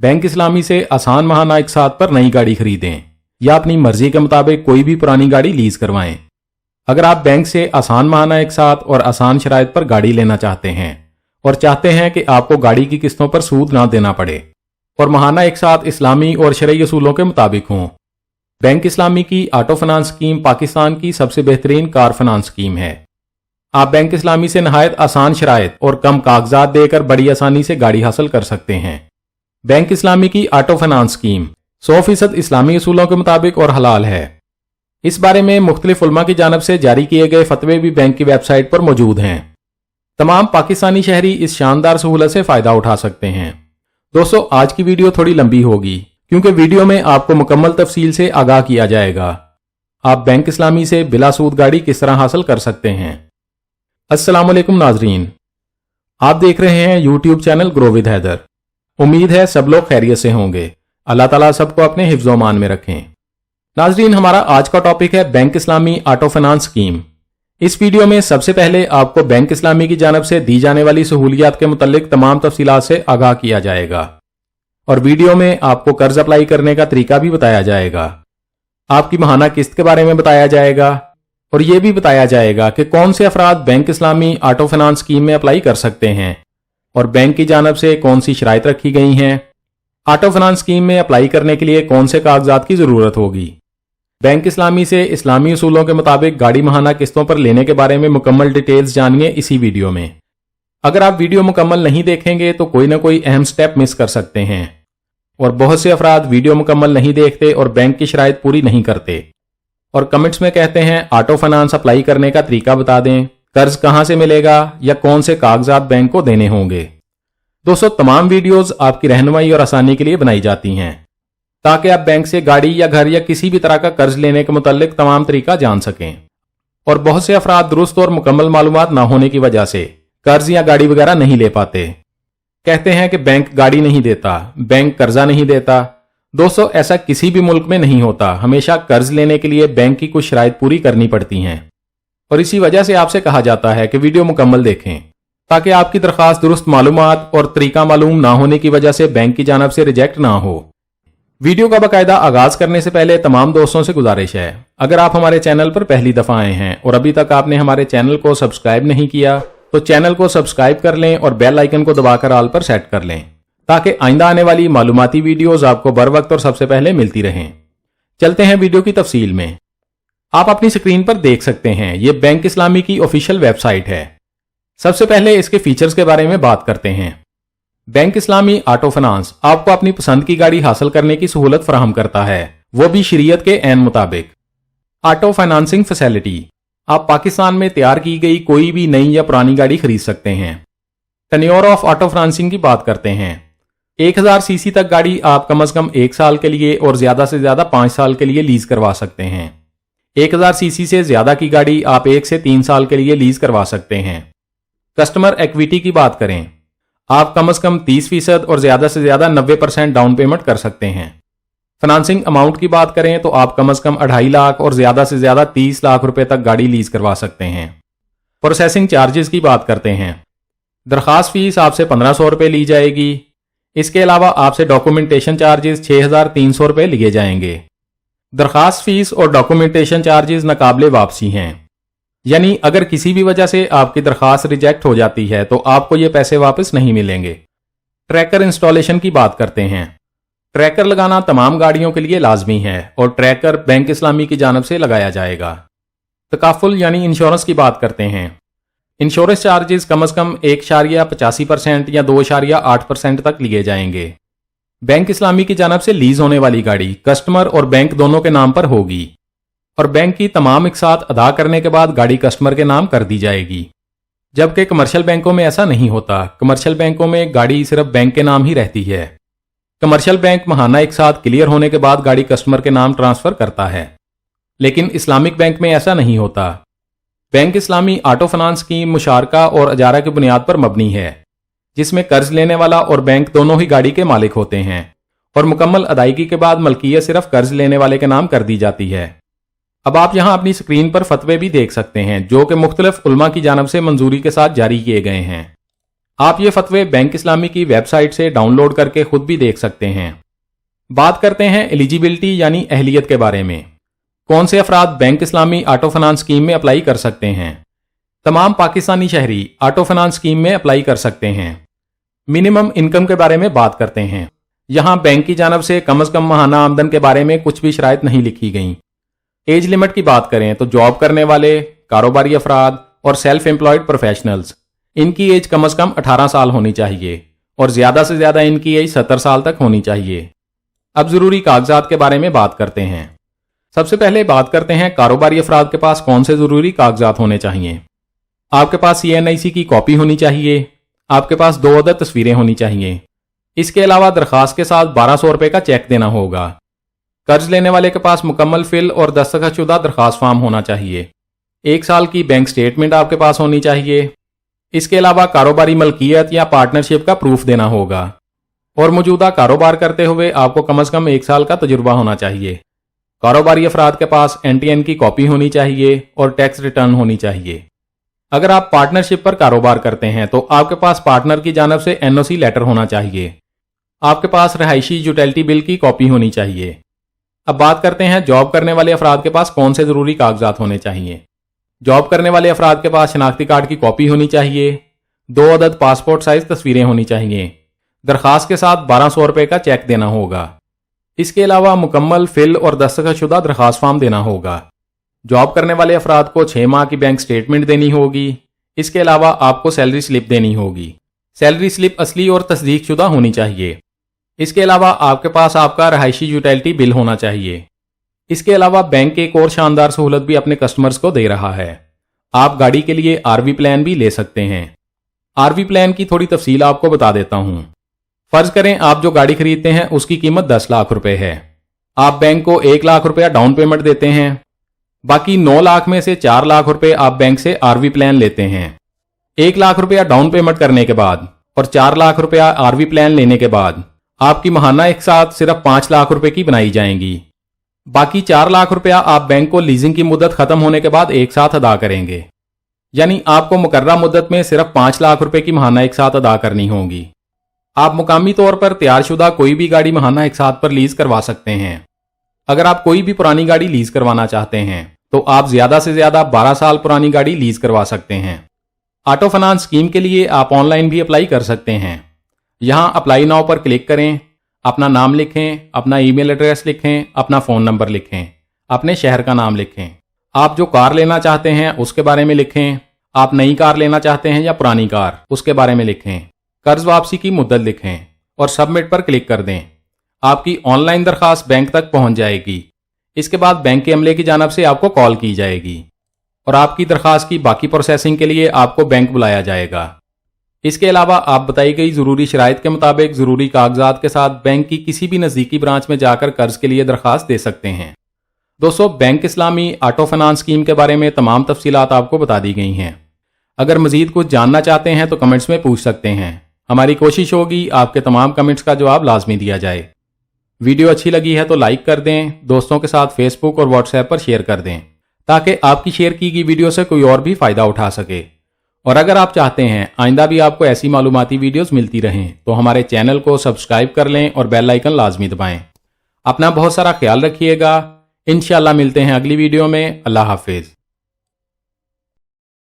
Bank इस्लामी से आसान माहाना इकसात पर नई गाड़ी खरीदें या अपनी मर्जी के मुताबिक कोई भी पुरानी गाड़ी लीज करवाएं। अगर आप बैंक से आसान माहाना इकसात और आसान शराइत पर गाड़ी लेना चाहते हैं और चाहते हैं कि आपको गाड़ी की किस्तों पर सूद ना देना पड़े और माहाना इकसात इस्लामी और शरई असूलों के मुताबिक हों, बैंक इस्लामी की ऑटो फाइनेंस स्कीम पाकिस्तान की सबसे बेहतरीन कार फाइनेंस स्कीम है। आप बैंक इस्लामी से नहायत आसान शराइत और कम कागजात देकर बड़ी आसानी से गाड़ी हासिल कर सकते हैं। बैंक इस्लामी की ऑटो फाइनेंस स्कीम 100% इस्लामी असूलों के मुताबिक और हलाल है। इस बारे में मुख्तलिफ उलमा की जानब से जारी किए गए फतवे भी बैंक की वेबसाइट पर मौजूद हैं। तमाम पाकिस्तानी शहरी इस शानदार सहूलत से फायदा उठा सकते हैं। दोस्तों, आज की वीडियो थोड़ी लंबी होगी क्योंकि वीडियो में आपको मुकम्मल तफसील से आगाह किया जाएगा आप बैंक इस्लामी से बिला सूद गाड़ी किस तरह हासिल कर सकते हैं। अस्सलाम वालेकुम नाजरीन, आप देख रहे हैं YouTube channel grow with Haider. उम्मीद है सब लोग खैरियत से होंगे। अल्लाह ताला सबको अपने हिफ्ज़ व मान में रखें। नाजरीन, हमारा आज का टॉपिक है बैंक इस्लामी ऑटो फाइनेंस स्कीम। इस वीडियो में सबसे पहले आपको बैंक इस्लामी की जानब से दी जाने वाली सहूलियात के मुतल्लिक तमाम तफसीलात से आगाह किया जाएगा और वीडियो में आपको कर्ज अप्लाई करने का तरीका भी बताया जाएगा। आपकी माहाना किस्त के बारे में बताया जाएगा और यह भी बताया जाएगा कि कौन से अफराद बैंक इस्लामी ऑटो फाइनेंस स्कीम में अप्लाई कर सकते हैं और बैंक की जानब से कौन सी शराइत रखी गई हैं। ऑटो फाइनेंस स्कीम में अप्लाई करने के लिए कौन से कागजात की जरूरत होगी। बैंक इस्लामी से इस्लामी उसूलों के मुताबिक गाड़ी माहाना किस्तों पर लेने के बारे में मुकम्मल डिटेल्स जानिए इसी वीडियो में। अगर आप वीडियो मुकम्मल नहीं देखेंगे तो कोई ना कोई अहम स्टेप मिस कर सकते हैं और बहुत से अफराद वीडियो मुकम्मल नहीं देखते और बैंक की शराइत पूरी नहीं करते और कमेंट्स में कहते हैं ऑटो फाइनेंस अप्लाई करने का तरीका बता दें, कर्ज कहां से मिलेगा या कौन से कागजात बैंक को देने होंगे। दोस्तों, तमाम वीडियोस आपकी रहनुमाई और आसानी के लिए बनाई जाती हैं ताकि आप बैंक से गाड़ी या घर या किसी भी तरह का कर्ज लेने के मुतालिक तमाम तरीका जान सकें। और बहुत से अफराद दुरुस्त और मुकम्मल मालूमात ना होने की वजह से कर्ज या गाड़ी वगैरह नहीं ले पाते। कहते हैं कि बैंक गाड़ी नहीं देता, बैंक कर्जा नहीं देता। दोस्तों, ऐसा किसी भी मुल्क में नहीं होता। हमेशा कर्ज लेने के लिए बैंक की कुछ शराइत पूरी करनी पड़ती हैं और इसी वजह से आपसे कहा जाता है कि वीडियो मुकम्मल देखें ताकि आपकी दरख्वास्त दुरुस्त मालूमात और तरीका मालूम ना होने की वजह से बैंक की जानब से रिजेक्ट ना हो। वीडियो का बाकायदा आगाज करने से पहले तमाम दोस्तों से गुजारिश है, अगर आप हमारे चैनल पर पहली दफा आए हैं और अभी तक आपने हमारे चैनल को सब्सक्राइब नहीं किया तो चैनल को सब्सक्राइब कर लें और बेल आइकन को दबाकर ऑल पर सेट कर लें ताकि आइंदा आने वाली मालूमाती वीडियोस आपको बर वक्त और सबसे पहले मिलती रहें। चलते हैं वीडियो की तफसील में। आप अपनी स्क्रीन पर देख सकते हैं ये बैंक इस्लामी की ऑफिशियल वेबसाइट है। सबसे पहले इसके फीचर्स के बारे में बात करते हैं। बैंक इस्लामी ऑटो फाइनेंस आपको अपनी पसंद की गाड़ी हासिल करने की सहूलत फराहम करता है, वो भी शरीयत के ऐन मुताबिक। ऑटो फाइनेंसिंग फैसिलिटी, आप पाकिस्तान में तैयार की गई कोई भी नई या पुरानी गाड़ी खरीद सकते हैं। टेन्योर ऑफ ऑटो फाइनेंसिंग की बात करते हैं। 1000 सीसी तक गाड़ी आप कम से कम 1 साल के लिए और ज्यादा से ज्यादा 5 साल के लिए लीज करवा सकते हैं। 1000 सीसी से ज्यादा की गाड़ी आप 1 से 3 साल के लिए लीज करवा सकते हैं। कस्टमर इक्विटी की बात करें, आप कम से कम 30% और ज्यादा से ज्यादा 90% डाउन पेमेंट कर सकते हैं। फाइनेंसिंग अमाउंट की बात करें तो आप कम से कम 2.5 लाख और ज्यादा से ज्यादा 30 लाख रुपए तक गाड़ी लीज करवा सकते हैं। प्रोसेसिंग चार्जेस की बात करते हैं। दरखास्त फीस आपसे 1500 रुपए ली जाएगी। इसके अलावा आपसे डॉक्यूमेंटेशन चार्जेस 6300 रुपए लिए जाएंगे। दरखास्त फीस और डॉक्यूमेंटेशन चार्जेस नाकाबिले वापसी हैं, यानी अगर किसी भी वजह से आपकी दरखास्त रिजेक्ट हो जाती है तो आपको ये पैसे वापस नहीं मिलेंगे। ट्रैकर इंस्टॉलेशन की बात करते हैं। ट्रैकर लगाना तमाम गाड़ियों के लिए लाजमी है और ट्रैकर बैंक इस्लामी की जानब से लगाया जाएगा। तकाफुल यानी इंश्योरेंस की बात करते हैं। इंश्योरेंस चार्जेस कम से कम 1.85% या 2.8% तक लिए जाएंगे। बैंक इस्लामी की जानब से लीज होने वाली गाड़ी कस्टमर और बैंक दोनों के नाम पर होगी और बैंक की तमाम इकसात अदा करने के बाद गाड़ी कस्टमर के नाम कर दी जाएगी, जबकि कमर्शियल बैंकों में ऐसा नहीं होता। कमर्शियल बैंकों में गाड़ी सिर्फ बैंक के नाम ही रहती है। कमर्शियल बैंक माहाना इकसात क्लियर होने के बाद गाड़ी कस्टमर के नाम ट्रांसफर करता है, लेकिन इस्लामिक बैंक में ऐसा नहीं होता। बैंक इस्लामी ऑटो फाइनेंस स्कीम मुशारका और अजारा की बुनियाद पर मबनी है, जिसमें कर्ज लेने वाला और बैंक दोनों ही गाड़ी के मालिक होते हैं और मुकम्मल अदायगी के बाद मलकियत सिर्फ कर्ज लेने वाले के नाम कर दी जाती है। अब आप यहां अपनी स्क्रीन पर फतवे भी देख सकते हैं जो कि मुख्तलिफ उलमा की जानब से मंजूरी के साथ जारी किए गए हैं। आप ये फतवे बैंक इस्लामी की वेबसाइट से डाउनलोड करके खुद भी देख सकते हैं। बात करते हैं एलिजिबिलिटी यानी अहलियत के बारे में। कौन से अफराद बैंक इस्लामी ऑटो फाइनेंस स्कीम में अप्लाई कर सकते हैं? तमाम पाकिस्तानी शहरी ऑटो फाइनेंस स्कीम में अप्लाई कर सकते हैं। मिनिमम इनकम के बारे में बात करते हैं। यहां बैंक की जानब से कम अज कम माहाना आमदन के बारे में कुछ भी शराइत नहीं लिखी गई। एज लिमिट की बात करें तो जॉब करने वाले, कारोबारी अफराद और सेल्फ एम्प्लॉयड प्रोफेशनल्स, इनकी एज कम अज कम 18 साल होनी चाहिए और ज्यादा से ज्यादा इनकी एज 70 साल तक होनी चाहिए। अब जरूरी कागजात के बारे में बात करते हैं। सबसे पहले बात करते हैं कारोबारी अफराद के पास कौन से जरूरी कागजात होने चाहिए। आपके पास CNIC की कॉपी होनी चाहिए। आपके पास 2 अदद तस्वीरें होनी चाहिए। इसके अलावा दरखास्त के साथ 1200 रुपए का चेक देना होगा। कर्ज लेने वाले के पास मुकम्मल फिल और दस्तखतशुदा दरखास्त फॉर्म होना चाहिए। 1 साल की बैंक स्टेटमेंट आपके पास होनी चाहिए। इसके अलावा कारोबारी मलकियत या पार्टनरशिप का प्रूफ देना होगा और मौजूदा कारोबार करते हुए आपको कम से कम 1 साल का तजुर्बा होना चाहिए। कारोबारी अफराद के पास NTN की कॉपी होनी चाहिए और टैक्स रिटर्न होनी चाहिए। अगर आप पार्टनरशिप पर कारोबार करते हैं तो आपके पास पार्टनर की जानब से NOC लेटर होना चाहिए। आपके पास रहायशी यूटिलिटी बिल की कॉपी होनी चाहिए। अब बात करते हैं जॉब करने वाले अफराद के पास कौन से जरूरी कागजात होने चाहिए। जॉब करने वाले अफराद के पास शनाख्ती कार्ड की कॉपी होनी चाहिए। 2 अदद पासपोर्ट साइज तस्वीरें होनी चाहिए। दरखास्त के साथ 1200 रुपए का चेक देना होगा। इसके अलावा मुकम्मल फिल और दस्तखतशुदा दरखास्त फॉर्म देना होगा। जॉब करने वाले अफराद को 6 माह की बैंक स्टेटमेंट देनी होगी। इसके अलावा आपको सैलरी स्लिप देनी होगी। सैलरी स्लिप असली और तस्दीक शुदा होनी चाहिए। इसके अलावा आपके पास आपका रहायशी यूटिलिटी बिल होना चाहिए। इसके अलावा बैंक एक और शानदार सहूलत भी अपने कस्टमर्स को दे रहा है। आप गाड़ी के लिए RV प्लान भी ले सकते हैं। RV प्लान की थोड़ी तफसील आपको बता देता हूं। फर्ज करें आप जो गाड़ी खरीदते हैं उसकी कीमत 10 लाख रुपए है। आप बैंक को 1 लाख रुपया डाउन पेमेंट देते हैं। बाकी 9 लाख में से 4 लाख रुपए आप बैंक से RV प्लान लेते हैं। 1 लाख रुपया डाउन पेमेंट करने के बाद और 4 लाख रुपया RV प्लान लेने के बाद आपकी माहाना एक साथ सिर्फ 5 लाख रुपए की बनाई जाएंगी। बाकी 4 लाख रुपया आप बैंक को लीजिंग की मुद्दत खत्म होने के बाद एक साथ अदा करेंगे। यानी आपको मुकर्रर मुद्दत में सिर्फ 5 लाख रुपए की माहाना एक साथ अदा करनी होगी। आप मुकामी तौर पर तैयारशुदा कोई भी गाड़ी माहाना एक साथ पर लीज करवा सकते हैं। अगर आप कोई भी पुरानी गाड़ी लीज करवाना चाहते हैं तो आप ज्यादा से ज्यादा 12 साल पुरानी गाड़ी लीज करवा सकते हैं। ऑटो फाइनेंस स्कीम के लिए आप ऑनलाइन भी अप्लाई कर सकते हैं। यहां अप्लाई नाउ पर क्लिक करें, अपना नाम लिखें, अपना ईमेल एड्रेस लिखें, अपना फोन नंबर लिखें, अपने शहर का नाम लिखें। आप जो कार लेना चाहते हैं उसके बारे में लिखें। आप नई कार लेना चाहते हैं या पुरानी कार, उसके बारे में लिखें। कर्ज वापसी की मुद्दत लिखें और सबमिट पर क्लिक कर दें। आपकी ऑनलाइन दरखास्त बैंक तक पहुंच जाएगी। इसके बाद बैंक के अमले की जानब से आपको कॉल की जाएगी और आपकी दरखास्त की बाकी प्रोसेसिंग के लिए आपको बैंक बुलाया जाएगा। इसके अलावा आप बताई गई जरूरी शराइत के मुताबिक जरूरी कागजात के साथ बैंक की किसी भी नजदीकी ब्रांच में जाकर कर्ज के लिए दरखास्त दे सकते हैं। दोस्तों, बैंक इस्लामी ऑटो फाइनेंस स्कीम के बारे में तमाम तफसीलात आपको बता दी गई हैं। अगर मजीद कुछ जानना चाहते हैं तो कमेंट्स में पूछ सकते हैं। हमारी कोशिश होगी आपके तमाम कमेंट्स का जवाब लाजमी दिया जाए। वीडियो अच्छी लगी है तो लाइक कर दें, दोस्तों के साथ फेसबुक और व्हाट्सएप पर शेयर कर दें ताकि आपकी शेयर की गई वीडियो से कोई और भी फायदा उठा सके। और अगर आप चाहते हैं आइंदा भी आपको ऐसी मालूमाती वीडियोस मिलती रहें तो हमारे चैनल को सब्सक्राइब कर लें और बेल आइकन लाजमी दबाएं। अपना बहुत सारा ख्याल रखिएगा। इंशाल्लाह मिलते हैं अगली वीडियो में। अल्लाह हाफिज।